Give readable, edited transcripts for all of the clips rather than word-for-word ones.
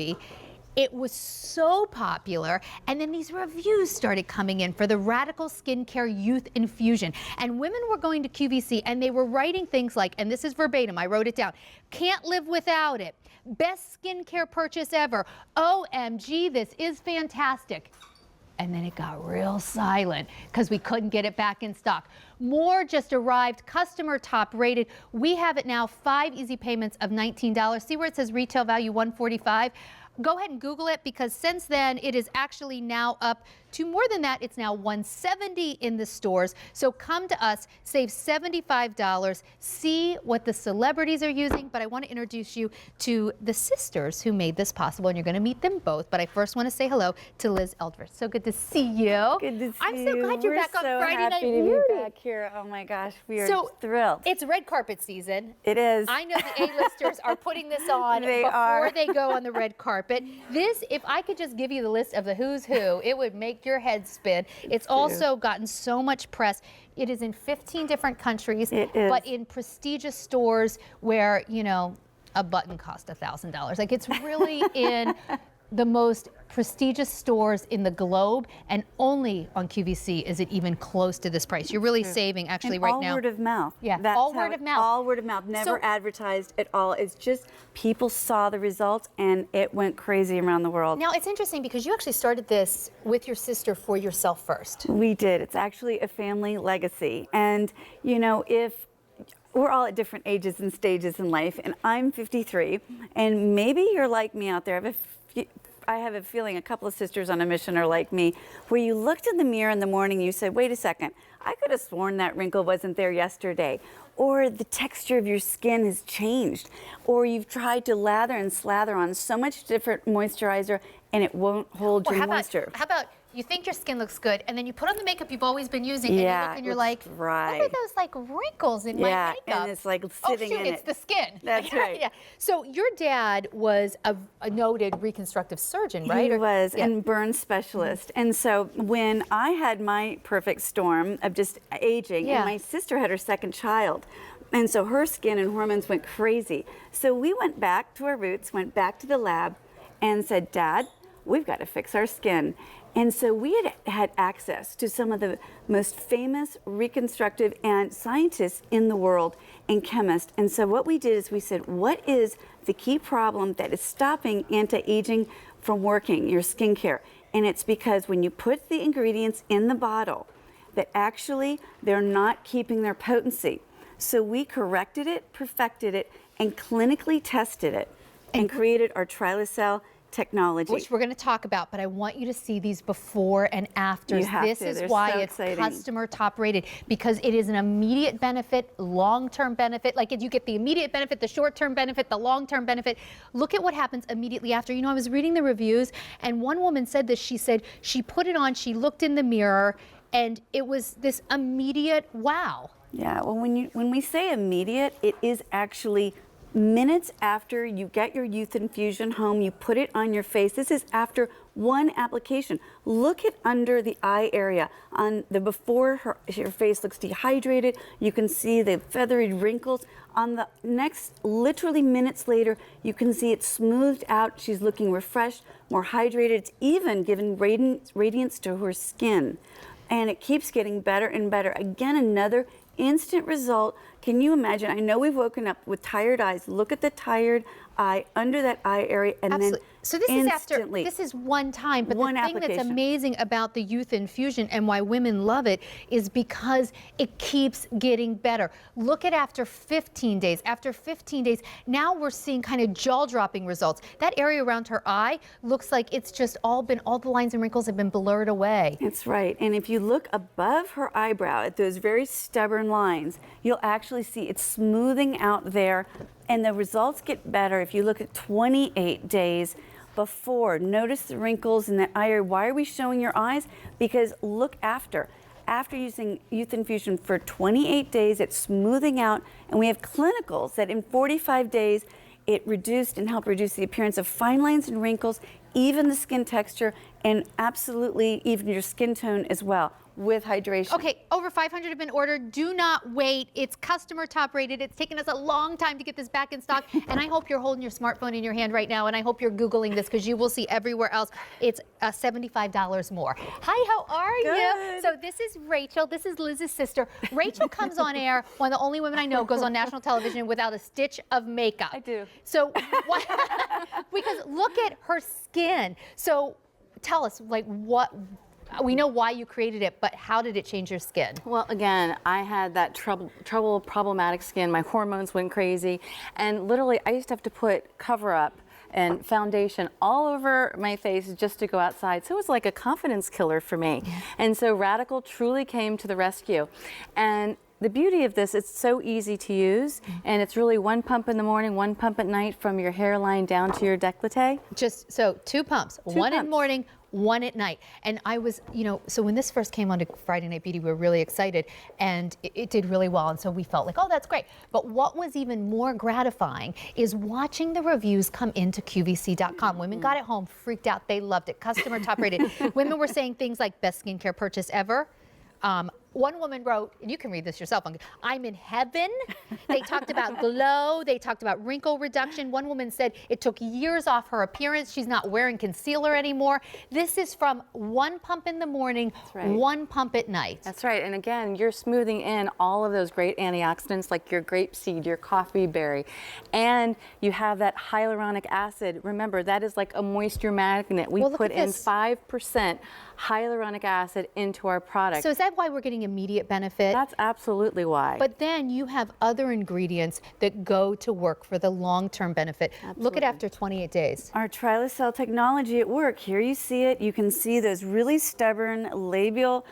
QVC. It was so popular, and then these reviews started coming in for the Radical Skincare Youth Infusion. And women were going to QVC and they were writing things like, and this is verbatim, I wrote it down, can't live without it, best skincare purchase ever, OMG, this is fantastic. And then it got real silent because we couldn't get it back in stock. More just arrived, customer top rated. We have it now, 5 easy payments of $19. See where it says retail value $145? Go ahead and Google it, because since then it is actually now up to more than that. It's now $170 in the stores. So come to us, save $75, see what the celebrities are using. But I want to introduce you to the sisters who made this possible, and you're going to meet them both. But I first want to say hello to Liz Eldridge. So good to see you. Good to see you. I'm so glad you're back on Friday Night We're so happy to be back here. Oh my gosh, we are thrilled. It's red carpet season. It is. I know the A-listers are putting this on they go on the red carpet. This, if I could just give you the list of the who's who, it would make your head spin. It's also gotten so much press. It is in 15 different countries, but in prestigious stores where, you know, a button costs $1,000. Like, it's really in the most prestigious stores in the globe, and only on QVC is it even close to this price. You're really saving actually right now. All word of mouth. Yeah, that's all word of mouth. All word of mouth, never advertised at all. It's just people saw the results and it went crazy around the world. Now it's interesting because you actually started this with your sister for yourself first. We did. It's actually a family legacy. And you know, if we're all at different ages and stages in life, and I'm 53, and maybe you're like me out there. I have a feeling a couple of sisters on a mission are like me, where you looked in the mirror in the morning and you said, wait a second, I could have sworn that wrinkle wasn't there yesterday. Or the texture of your skin has changed. Or you've tried to lather and slather on so much different moisturizer and it won't hold your moisture. How about you think your skin looks good, and then you put on the makeup you've always been using, and you look and you're like, what are those like wrinkles in my makeup? And it's like sitting in it. It's the skin. That's right. Yeah. So your dad was a noted reconstructive surgeon, right? He was, and burn specialist. And so when I had my perfect storm of just aging, and my sister had her second child, and so her skin and hormones went crazy. So we went back to our roots, went back to the lab, and said, Dad, we've got to fix our skin. And so we had access to some of the most famous reconstructive and scientists in the world and chemists. And so what we did is we said, what is the key problem that is stopping anti-aging from working, your skincare? And it's because when you put the ingredients in the bottle, that actually they're not keeping their potency. So we corrected it, perfected it, and clinically tested it and created our Trilacell technology, which we're going to talk about, but I want you to see these before and afters. This is why it's customer top rated, because it is an immediate benefit, long-term benefit. Like, if you get the immediate benefit, the short-term benefit, the long-term benefit. Look at what happens immediately after. You know, I was reading the reviews, and one woman said this. She said she put it on, she looked in the mirror, and it was this immediate wow. Yeah, well, when we say immediate, it is actually minutes after you get your youth infusion home, you put it on your face. This is after one application. Look at under the eye area. On the before, her face looks dehydrated. You can see the feathery wrinkles. On the next, literally minutes later, you can see it smoothed out. She's looking refreshed, more hydrated. It's even given radiance to her skin. And it keeps getting better and better. Again, another instant result. Can you imagine? I know we've woken up with tired eyes. Look at the tired eye under that eye area, and then so this instantly, is this is one time, but one the thing that's amazing about the youth infusion and why women love it is because it keeps getting better. Look at after 15 days. After 15 days, now we're seeing kind of jaw-dropping results. That area around her eye looks like it's just all the lines and wrinkles have been blurred away. That's right. And if you look above her eyebrow at those very stubborn lines, you'll actually see it's smoothing out there. And the results get better if you look at 28 days before. Notice the wrinkles in that eye area. Why are we showing your eyes? Because look after using Youth Infusion for 28 days, it's smoothing out. And we have clinicals that in 45 days, it reduced and helped reduce the appearance of fine lines and wrinkles, even the skin texture, and absolutely even your skin tone as well. with hydration. Okay, over 500 have been ordered. Do not wait. It's customer top rated. It's taken us a long time to get this back in stock. And I hope you're holding your smartphone in your hand right now. And I hope you're Googling this because you will see everywhere else. It's $75 more. Hi, how are you? So this is Rachel. This is Liz's sister. Rachel comes on air, one of the only women I know goes on national television without a stitch of makeup. I do. So, because look at her skin. So tell us, like, what, we know why you created it, but how did it change your skin? Well, again, I had that problematic skin. My hormones went crazy. And literally, I used to have to put cover up and foundation all over my face just to go outside. So it was like a confidence killer for me. And so Radical truly came to the rescue. And the beauty of this, it's so easy to use, and it's really one pump in the morning, one pump at night from your hairline down to your décolleté. Just so 2 pumps, one in the morning, one at night. And I was, you know, so when this first came on to Friday Night Beauty, we were really excited, and it did really well. And so we felt like, oh, that's great. But what was even more gratifying is watching the reviews come into QVC.com. Women got it home, freaked out. They loved it. Customer top rated. Women were saying things like best skincare purchase ever. One woman wrote, and you can read this yourself, I'm in heaven. They talked about glow. They talked about wrinkle reduction. One woman said it took years off her appearance. She's not wearing concealer anymore. This is from one pump in the morning, one pump at night. That's right. And again, you're smoothing in all of those great antioxidants like your grapeseed, your coffee berry, and you have that hyaluronic acid. Remember, that is like a moisture magnet. We put in 5% hyaluronic acid into our product. So is that why we're getting immediate benefit? That's absolutely why. But then you have other ingredients that go to work for the long-term benefit. Absolutely. Look at after 28 days. Our Trilacell technology at work. Here you see it. You can see those really stubborn labial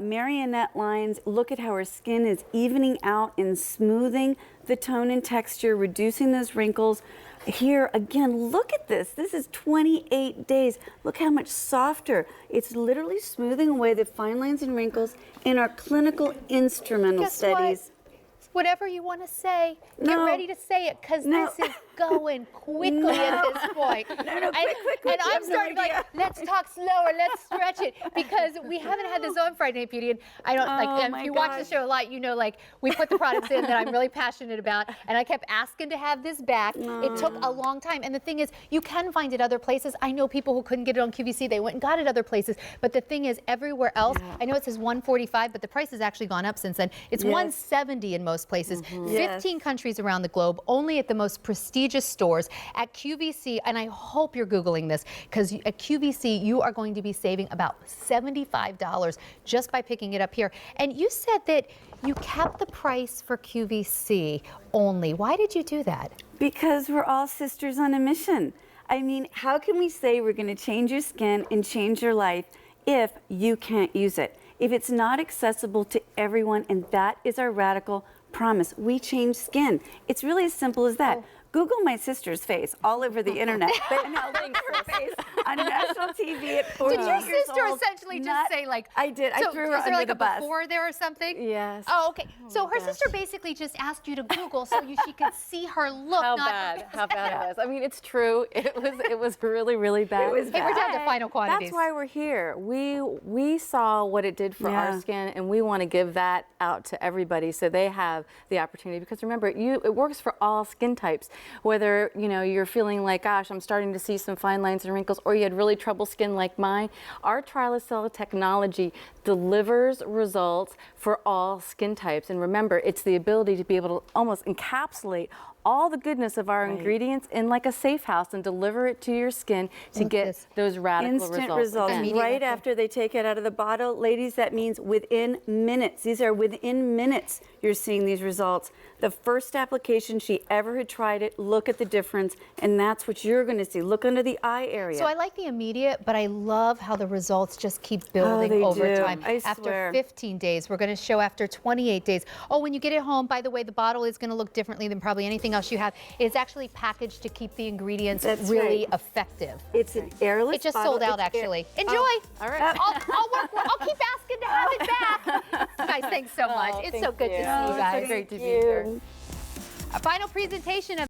marionette lines. Look at how her skin is evening out and smoothing the tone and texture, reducing those wrinkles. Here again, look at this. This is 28 days. Look how much softer. It's literally smoothing away the fine lines and wrinkles in our clinical instrumental studies. Whatever you want to say, get ready to say it, because this is going quickly at this point. Quick. And I'm starting like, let's talk slower, let's stretch it, because we haven't had this on Friday Night Beauty, and I don't and if you watch the show a lot, you know, like, we put the products in that I'm really passionate about, and I kept asking to have this back. It took a long time, and the thing is, you can find it other places. I know people who couldn't get it on QVC, they went and got it other places, but the thing is, everywhere else, I know it says $145, but the price has actually gone up since then. It's $170 in most places. 15 countries around the globe, only at the most prestigious stores. At QVC, and I hope you're Googling this, because at QVC, you are going to be saving about $75 just by picking it up here. And you said that you kept the price for QVC only. Why did you do that? Because we're all sisters on a mission. I mean, how can we say we're going to change your skin and change your life if you can't use it? If it's not accessible to everyone, and that is our Radical promise. We change skin. It's really as simple as that. Google my sister's face all over the internet. But now look at her face on national TV at 48 Did your years sister old. essentially just say, like... I did. So I threw her is there under like the a bus. before there or something? Yes. Oh, okay. So her sister basically just asked you to Google so she could see her look. How not bad? How bad it was. I mean, it's true. It was really, really bad. It was Hey, we're down to final quantities. That's why we're here. We saw what it did for our skin, and we want to give that out to everybody so they have the opportunity. Because remember, it works for all skin types. Whether you're feeling like, gosh, I'm starting to see some fine lines and wrinkles, or you had really trouble skin like mine, our Trilacell technology delivers results for all skin types. And remember, it's the ability to be able to almost encapsulate all the goodness of our ingredients in like a safe house and deliver it to your skin to get those radical instant results. Right after they take it out of the bottle. Ladies, that means within minutes. These are within minutes you're seeing these results. The first application she ever had tried it, look at the difference, and that's what you're going to see. Look under the eye area. So I like the immediate, but I love how the results just keep building over time. After 15 days, we're going to show after 28 days. Oh, when you get it home, by the way, the bottle is going to look differently than probably anything else you have. It's actually packaged to keep the ingredients really effective. It's an airless It just bottle. sold out, actually. Enjoy. All right. I'll keep asking to have it back. Guys, thanks so much. It's so good to see you guys. It's so great to be here. A final presentation of